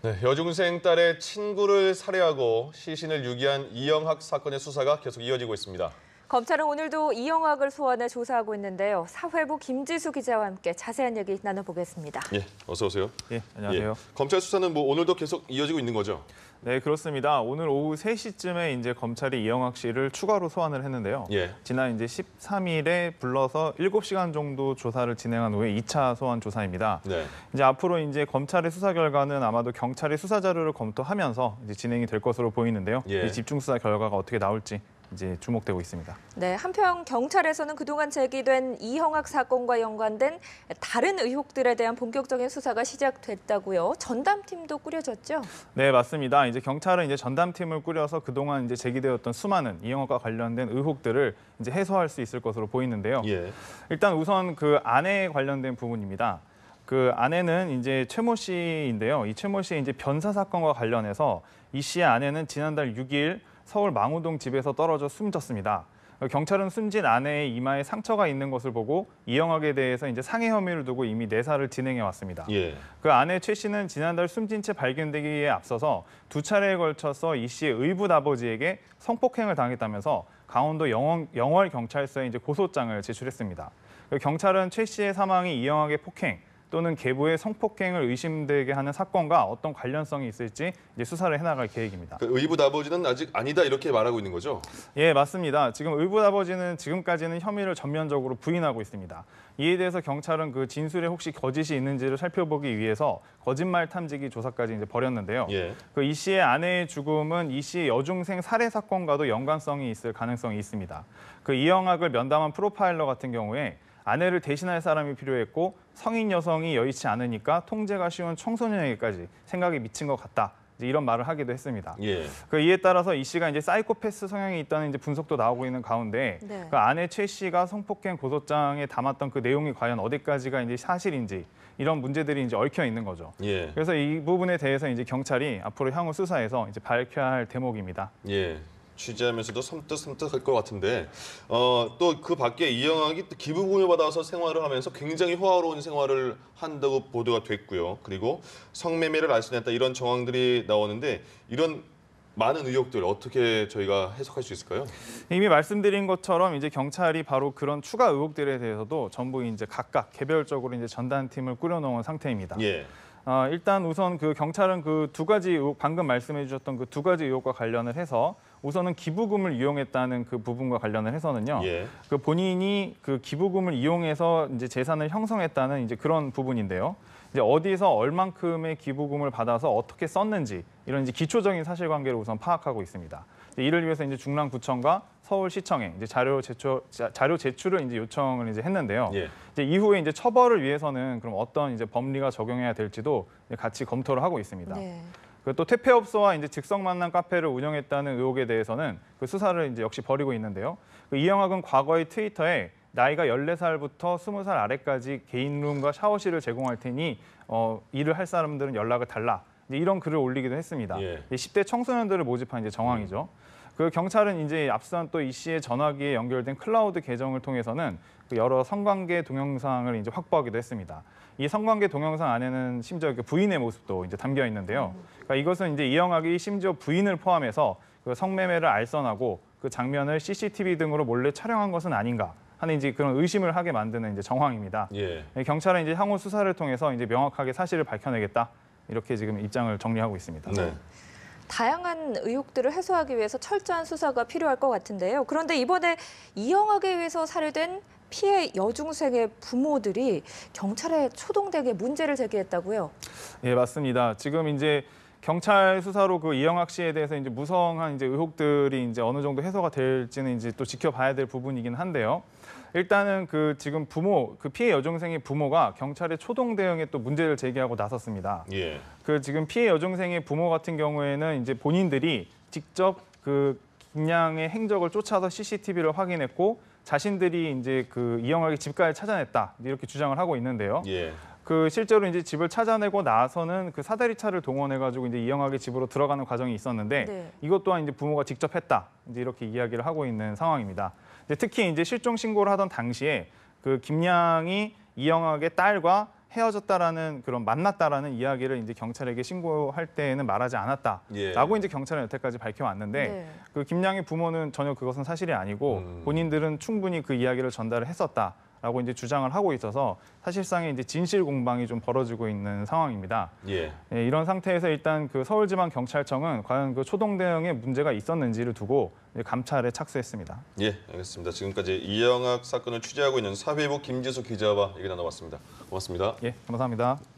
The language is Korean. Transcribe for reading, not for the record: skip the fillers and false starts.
네, 여중생 딸의 친구를 살해하고 시신을 유기한 이영학 사건의 수사가 계속 이어지고 있습니다. 검찰은 오늘도 이영학을 소환해 조사하고 있는데요. 사회부 김지수 기자와 함께 자세한 얘기 나눠보겠습니다. 예, 어서 오세요. 예, 안녕하세요. 검찰 수사는 오늘도 계속 이어지고 있는 거죠? 네, 그렇습니다. 오늘 오후 3시쯤에 이제 검찰이 이영학 씨를 추가로 소환을 했는데요. 예. 지난 이제 13일에 불러서 7시간 정도 조사를 진행한 후에 2차 소환 조사입니다. 네. 이제 앞으로 이제 검찰의 수사 결과는 아마도 경찰의 수사 자료를 검토하면서 이제 진행이 될 것으로 보이는데요. 예. 이 집중 수사 결과가 어떻게 나올지 이제 주목되고 있습니다. 네, 한편 경찰에서는 그동안 제기된 이영학 사건과 연관된 다른 의혹들에 대한 본격적인 수사가 시작됐다고요. 전담팀도 꾸려졌죠? 네, 맞습니다. 이제 경찰은 이제 전담팀을 꾸려서 그동안 이제 제기되었던 수많은 이영학과 관련된 의혹들을 이제 해소할 수 있을 것으로 보이는데요. 예. 일단 우선 그 아내에 관련된 부분입니다. 그 아내는 이제 최모 씨인데요. 이 최모 씨의 이제 변사 사건과 관련해서 이 씨의 아내는 지난달 6일 서울 망우동 집에서 떨어져 숨졌습니다. 경찰은 숨진 아내의 이마에 상처가 있는 것을 보고 이영학에 대해서 이제 상해 혐의를 두고 이미 내사를 진행해 왔습니다. 예. 그 아내 최 씨는 지난달 숨진 채 발견되기에 앞서서 2차례에 걸쳐서 이 씨의 의붓 아버지에게 성폭행을 당했다면서 강원도 영월경찰서에 이제 고소장을 제출했습니다. 경찰은 최 씨의 사망이 이영학의 폭행 또는 계부의 성폭행을 의심되게 하는 사건과 어떤 관련성이 있을지 이제 수사를 해나갈 계획입니다. 그 의붓 아버지는 아직 아니다 이렇게 말하고 있는 거죠? 예, 맞습니다. 지금 의붓 아버지는 지금까지는 혐의를 전면적으로 부인하고 있습니다. 이에 대해서 경찰은 그 진술에 혹시 거짓이 있는지를 살펴보기 위해서 거짓말 탐지기 조사까지 이제 벌였는데요. 예. 그 이 씨의 아내의 죽음은 이 씨의 여중생 살해 사건과도 연관성이 있을 가능성이 있습니다. 그 이영학을 면담한 프로파일러 같은 경우에 아내를 대신할 사람이 필요했고 성인 여성이 여의치 않으니까 통제가 쉬운 청소년에게까지 생각이 미친 것 같다. 이제 이런 말을 하기도 했습니다. 예. 그 이에 따라서 이 씨가 이제 사이코패스 성향이 있다는 이제 분석도 나오고 있는 가운데 네. 그 아내 최 씨가 성폭행 고소장에 담았던 그 내용이 과연 어디까지가 이제 사실인지 이런 문제들이 이제 얽혀 있는 거죠. 예. 그래서 이 부분에 대해서 이제 경찰이 앞으로 향후 수사에서 이제 밝혀야 할 대목입니다. 예. 취재하면서도 섬뜩섬뜩할 것 같은데 또 그 밖에 이영학이 기부금을 받아서 생활을 하면서 굉장히 호화로운 생활을 한다고 보도가 됐고요. 그리고 성매매를 알선했다 이런 정황들이 나오는데 이런 많은 의혹들 어떻게 저희가 해석할 수 있을까요? 이미 말씀드린 것처럼 이제 경찰이 바로 그런 추가 의혹들에 대해서도 전부 이제 각각 개별적으로 이제 전담팀을 꾸려놓은 상태입니다. 예. 일단 우선 그 경찰은 그 두 가지 의혹, 방금 말씀해 주셨던 그 두 가지 의혹과 관련을 해서 우선은 기부금을 이용했다는 그 부분과 관련을 해서는요. 예. 그 본인이 그 기부금을 이용해서 이제 재산을 형성했다는 이제 그런 부분인데요. 이제 어디서 얼만큼의 기부금을 받아서 어떻게 썼는지 이런 이제 기초적인 사실관계를 우선 파악하고 있습니다. 이를 위해서 이제 중랑구청과 서울시청에 이제 자료 제출을 이제 요청을 이제 했는데요. 예. 이제 이후에 이제 처벌을 위해서는 그럼 어떤 이제 법리가 적용해야 될지도 같이 검토를 하고 있습니다. 네. 또 퇴폐업소와 이제 즉석 만남 카페를 운영했다는 의혹에 대해서는 그 수사를 이제 역시 벌이고 있는데요. 그 이영학은 과거의 트위터에 나이가 14살부터 20살 아래까지 개인룸과 샤워실을 제공할 테니 일을 할 사람들은 연락을 달라. 이제 이런 글을 올리기도 했습니다. 예. 10대 청소년들을 모집한 이제 정황이죠. 그 경찰은 이제 앞선 또 이 씨의 전화기에 연결된 클라우드 계정을 통해서는 그 여러 성관계 동영상을 이제 확보하기도 했습니다. 이 성관계 동영상 안에는 심지어 그 부인의 모습도 이제 담겨 있는데요. 그러니까 이것은 이제 이영학이 심지어 부인을 포함해서 그 성매매를 알선하고 그 장면을 CCTV 등으로 몰래 촬영한 것은 아닌가 하는 이제 그런 의심을 하게 만드는 이제 정황입니다. 예. 경찰은 이제 향후 수사를 통해서 이제 명확하게 사실을 밝혀내겠다 이렇게 지금 입장을 정리하고 있습니다. 네. 다양한 의혹들을 해소하기 위해서 철저한 수사가 필요할 것 같은데요. 그런데 이번에 이영학에 의해서 살해된 피해 여중생의 부모들이 경찰에 초동되게 문제를 제기했다고요? 예, 맞습니다. 지금 이제 경찰 수사로 그 이영학 씨에 대해서 이제 무성한 이제 의혹들이 이제 어느 정도 해소가 될지는 이제 또 지켜봐야 될 부분이긴 한데요. 일단은 그 지금 그 피해 여중생의 부모가 경찰의 초동 대응에 또 문제를 제기하고 나섰습니다. 예. 그 지금 피해 여중생의 부모 같은 경우에는 이제 본인들이 직접 그 김양의 행적을 쫓아서 CCTV를 확인했고 자신들이 이제 그 이영학의 집까지 찾아냈다 이렇게 주장을 하고 있는데요. 예. 그 실제로 이제 집을 찾아내고 나서는 그 사다리차를 동원해가지고 이제 이영학의 집으로 들어가는 과정이 있었는데 네. 이것 또한 이제 부모가 직접 했다 이제 이렇게 이야기를 하고 있는 상황입니다. 특히 이제 실종 신고를 하던 당시에 그 김양이 이영학의 딸과 헤어졌다라는 그런 만났다라는 이야기를 이제 경찰에게 신고할 때에는 말하지 않았다라고 이제 경찰은 여태까지 밝혀왔는데 네. 그 김양의 부모는 전혀 그것은 사실이 아니고 본인들은 충분히 그 이야기를 전달을 했었다라고 이제 주장을 하고 있어서 사실상의 이제 진실 공방이 좀 벌어지고 있는 상황입니다. 예. 예, 이런 상태에서 일단 그 서울지방경찰청은 과연 그 초동 대응에 문제가 있었는지를 두고 이제 감찰에 착수했습니다. 예, 알겠습니다. 지금까지 이영학 사건을 취재하고 있는 사회부 김지수 기자와 얘기 나눠봤습니다. 고맙습니다. 예, 감사합니다.